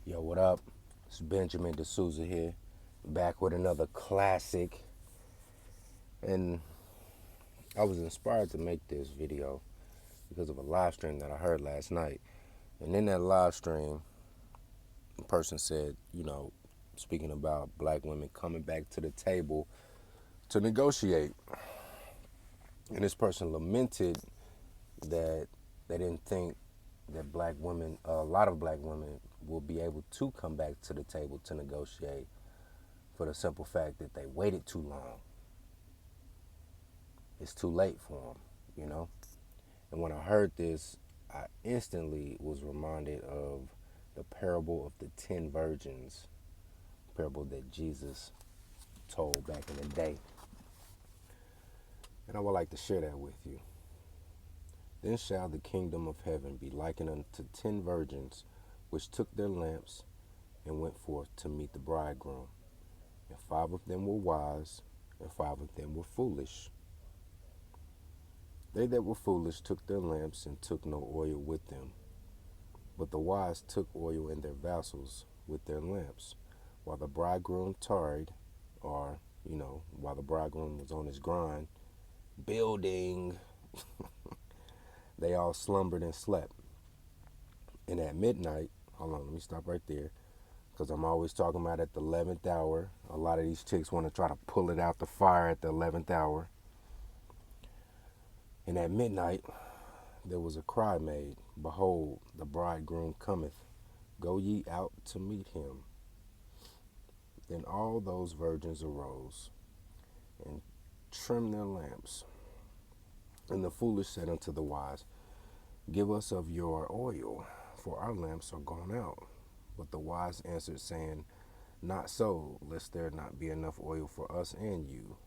Yo, what up? It's Benjamin D'Souza here, back with another classic. And I was inspired to make this video because of a live stream that I heard last night. And in that live stream, a person said, speaking about black women coming back to the table to negotiate. And this person lamented that they didn't think that black women, a lot of black women, will be able to come back to the table to negotiate for the simple fact that they waited too long. It's too late for them. And when I heard this, I instantly was reminded of the parable of the 10 virgins, parable that Jesus told back in the day. And I would like to share that with you. Then shall the kingdom of heaven be likened unto 10 virgins, which took their lamps and went forth to meet the bridegroom. And 5 of them were wise, and 5 of them were foolish. They that were foolish took their lamps and took no oil with them. But the wise took oil in their vessels with their lamps. While the bridegroom tarried, or, while the bridegroom was on his grind, building, they all slumbered and slept. And at midnight, hold on, let me stop right there, because I'm always talking about at the 11th hour. A lot of these chicks want to try to pull it out the fire at the 11th hour. And at midnight, there was a cry made, Behold, the bridegroom cometh. Go ye out to meet him. Then all those virgins arose and trimmed their lamps. And the foolish said unto the wise, Give us of your oil, for our lamps are gone out. But the wise answered, saying, Not so, lest there not be enough oil for us and you.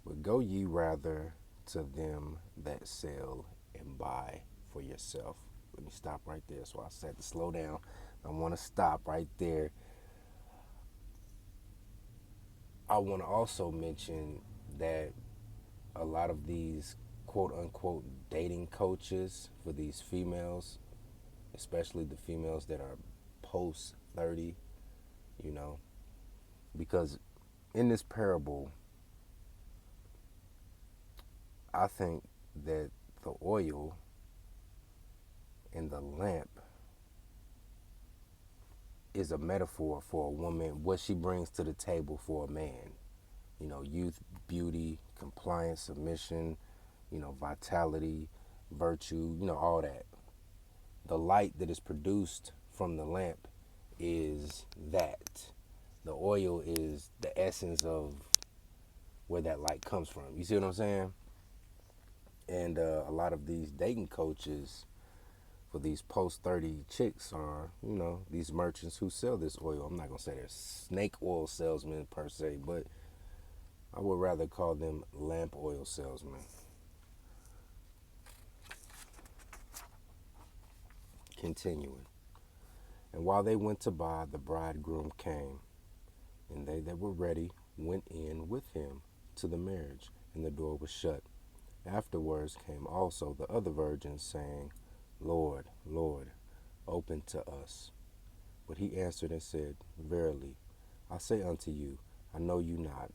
But go ye rather to them that sell and buy for yourself. Let me stop right there. So I said to slow down. I want to stop right there. I want to also mention that a lot of these quote unquote dating coaches for these females, especially the females that are post 30, because in this parable, I think that the oil and the lamp is a metaphor for a woman, what she brings to the table for a man. Youth, beauty, compliance, submission, vitality, virtue, all that. The light that is produced from the lamp is that. The oil is the essence of where that light comes from. You see what I'm saying? And a lot of these dating coaches for these post 30 chicks are, these merchants who sell this oil. I'm not going to say they're snake oil salesmen per se, but I would rather call them lamp oil salesmen. Continuing. And while they went to buy, the bridegroom came, and they that were ready went in with him to the marriage, and the door was shut. Afterwards came also the other virgins, saying, Lord, Lord, open to us. But he answered and said, Verily, I say unto you, I know you not.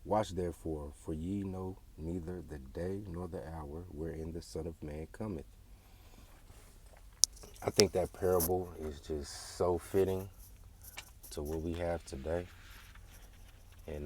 Watch therefore, for ye know neither the day nor the hour wherein the Son of Man cometh. I think that parable is just so fitting to what we have today. And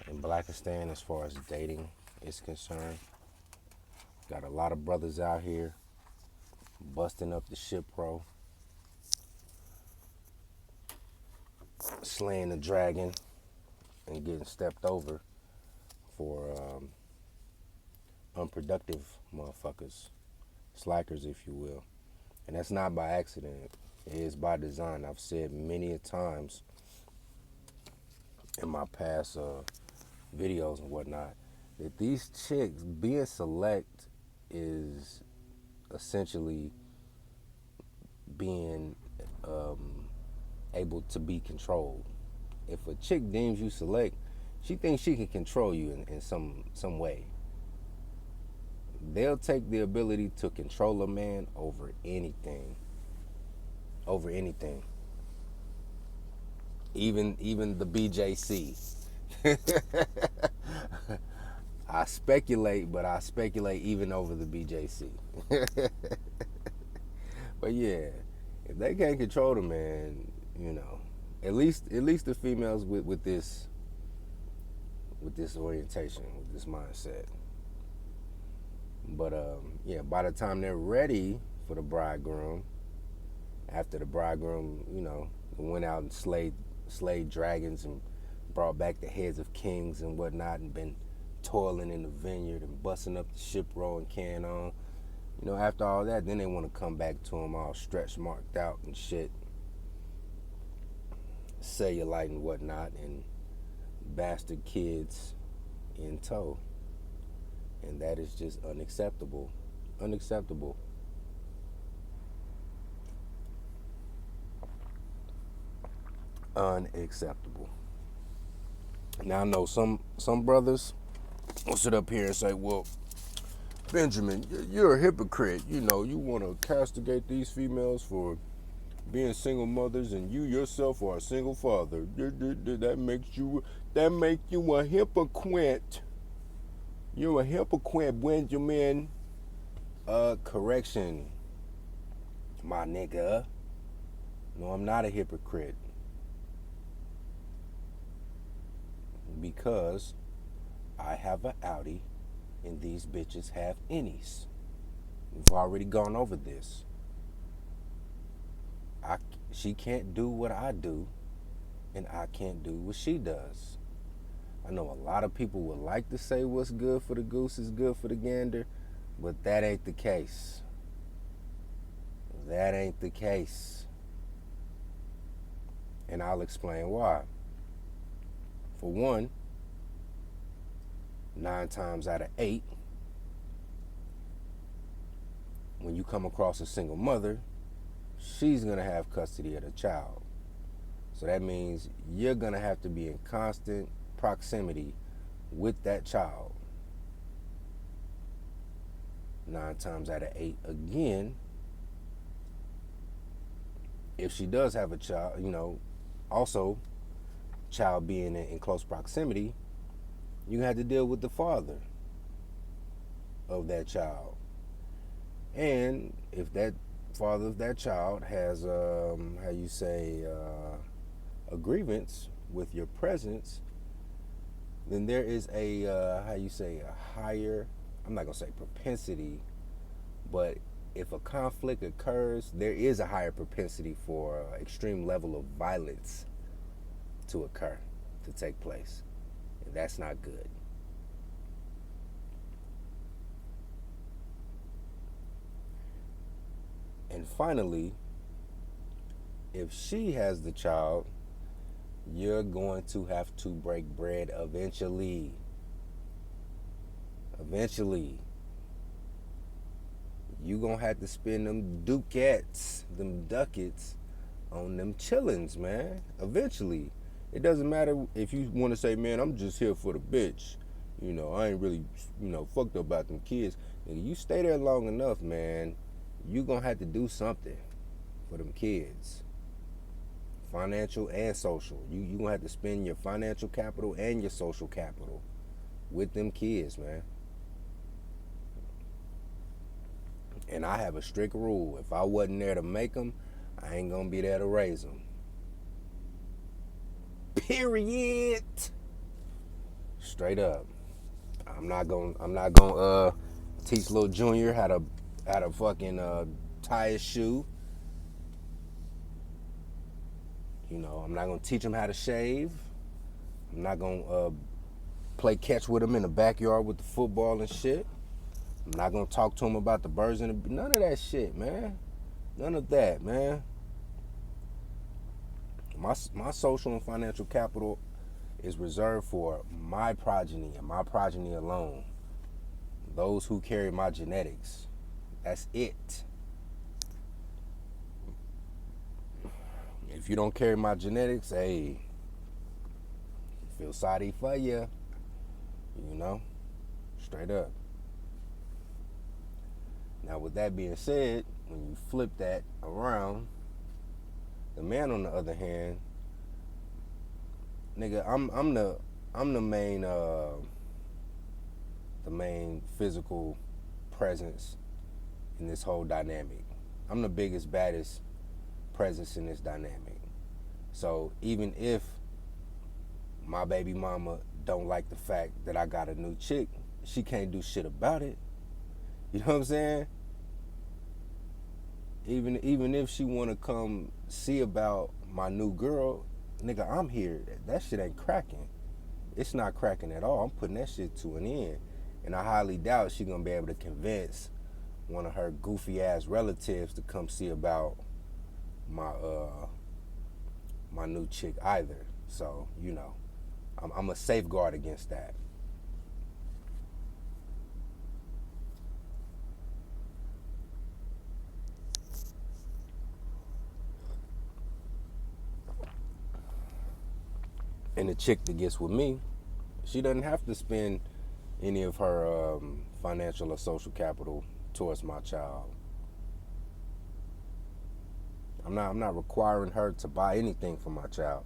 in Blackistan, as far as dating is concerned, got a lot of brothers out here busting up the ship pro, slaying the dragon, and getting stepped over for unproductive motherfuckers, slackers, if you will. And that's not by accident. It is by design. I've said many a times in my past videos and whatnot that these chicks being select is essentially being able to be controlled. If a chick deems you select, she thinks she can control you in some way. They'll take the ability to control a man over anything. Over anything. Even the BJC. I speculate, but I speculate even over the BJC. But yeah, if they can't control the man, you know, at least the females with this orientation, with this mindset. But yeah, by the time they're ready for the bridegroom, after the bridegroom, went out and slayed dragons and brought back the heads of kings and whatnot, and been toiling in the vineyard and busting up the ship row and carrying on. After all that, then they want to come back to him all stretch marked out and shit, cellulite and whatnot, and bastard kids in tow. And that is just unacceptable. Unacceptable. Unacceptable. Now I know some brothers will sit up here and say, well, Benjamin, you're a hypocrite. You want to castigate these females for being single mothers, and you yourself are a single father. That makes you a hypocrite. You're a hypocrite, Benjamin. Correction, my nigga. No, I'm not a hypocrite. Because I have an Audi and these bitches have innies. We've already gone over this. She can't do what I do, and I can't do what she does. I know a lot of people would like to say what's good for the goose is good for the gander, but that ain't the case. That ain't the case. And I'll explain why. For one, 9 times out of 8, when you come across a single mother, she's going to have custody of the child. So that means you're going to have to be in constant proximity with that child. 9 times out of 8, again, if she does have a child, also child being in close proximity, you have to deal with the father of that child. And if that father of that child has, a grievance with your presence, then there is a higher, I'm not going to say propensity, but if a conflict occurs, there is a higher propensity for extreme level of violence to occur, to take place. And that's not good. And finally, if she has the child, you're going to have to break bread eventually. Eventually. You gonna have to spend them ducats, them ducats, on them chillins, man. Eventually. It doesn't matter if you want to say, man, I'm just here for the bitch. I ain't really, fucked up about them kids. Nigga, you stay there long enough, man, you gonna have to do something for them kids. Financial and social. You gonna have to spend your financial capital and your social capital with them kids, man. And I have a strict rule. If I wasn't there to make them, I ain't gonna be there to raise them. Period. Straight up. I'm not gonna teach little Junior how to fucking tie his shoe. I'm not gonna teach him how to shave. I'm not gonna play catch with him in the backyard with the football and shit. I'm not gonna talk to him about the birds and none of that shit, man. None of that, man. My social and financial capital is reserved for my progeny and my progeny alone. Those who carry my genetics. That's it. If you don't carry my genetics, hey, feel sorry for you. Straight up. Now, with that being said, when you flip that around, the man, on the other hand, nigga, I'm the main physical presence in this whole dynamic. I'm the biggest, baddest presence in this dynamic. So even if my baby mama don't like the fact that I got a new chick, she can't do shit about it. You know what I'm saying? Even if she wanna come see about my new girl, nigga, I'm here. That shit ain't cracking. It's not cracking at all. I'm putting that shit to an end. And I highly doubt she gonna be able to convince one of her goofy ass relatives to come see about my new chick either. So, you know, I'm a safeguard against that. And the chick that gets with me, she doesn't have to spend any of her financial or social capital towards my child. I'm not requiring her to buy anything for my child.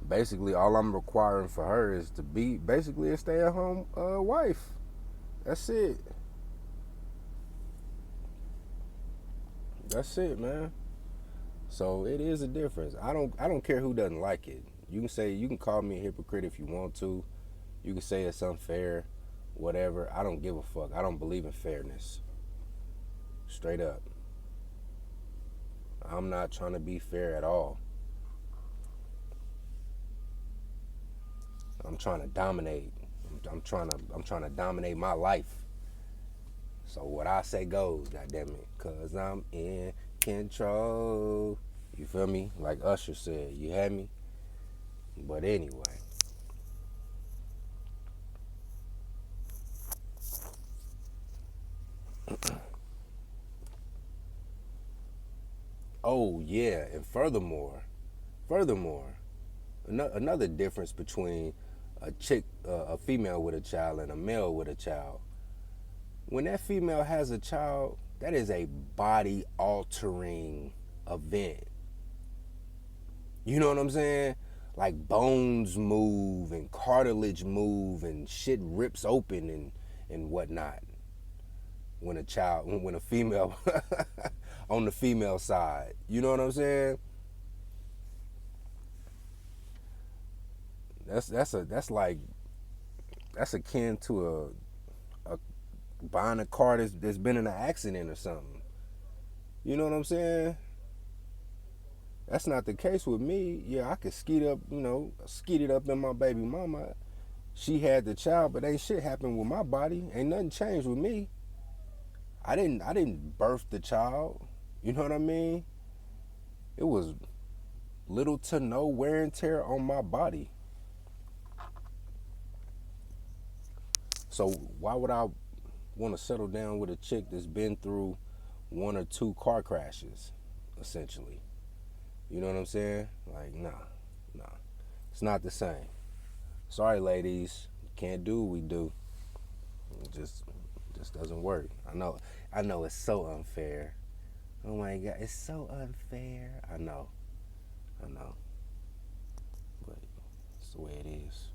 Basically, all I'm requiring for her is to be basically a stay-at-home wife. That's it. That's it, man. So it is a difference. I don't care who doesn't like it. You can call me a hypocrite if you want to. You can say it's unfair, whatever. I don't give a fuck. I don't believe in fairness. Straight up. I'm not trying to be fair at all. I'm trying to dominate. I'm trying to dominate my life. So what I say goes, goddammit, cause I'm in control. You feel me? Like Usher said, you had me? But anyway. Oh yeah, and furthermore, another difference between a female with a child and a male with a child. When that female has a child, that is a body altering event. You know what I'm saying? Like bones move and cartilage move and shit rips open and whatnot. When a female on the female side, you know what I'm saying? That's akin to a buying a car that's been in an accident or something. You know what I'm saying? That's not the case with me. Yeah, I could skeet it up in my baby mama. She had the child, but ain't shit happened with my body. Ain't nothing changed with me. I didn't birth the child. You know what I mean? It was little to no wear and tear on my body. So why would I want to settle down with a chick that's been through one or two car crashes, essentially? You know what I'm saying? Like, nah. It's not the same. Sorry, ladies. Can't do what we do. It just doesn't work. I know it's so unfair. Oh my God, it's so unfair. I know. But it's the way it is.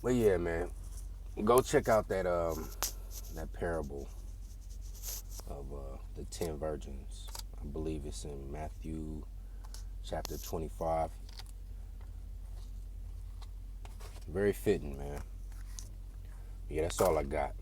But yeah, man. Go check out that parable of the 10 virgins. I believe it's in Matthew chapter 25. Very fitting, man. Yeah, that's all I got.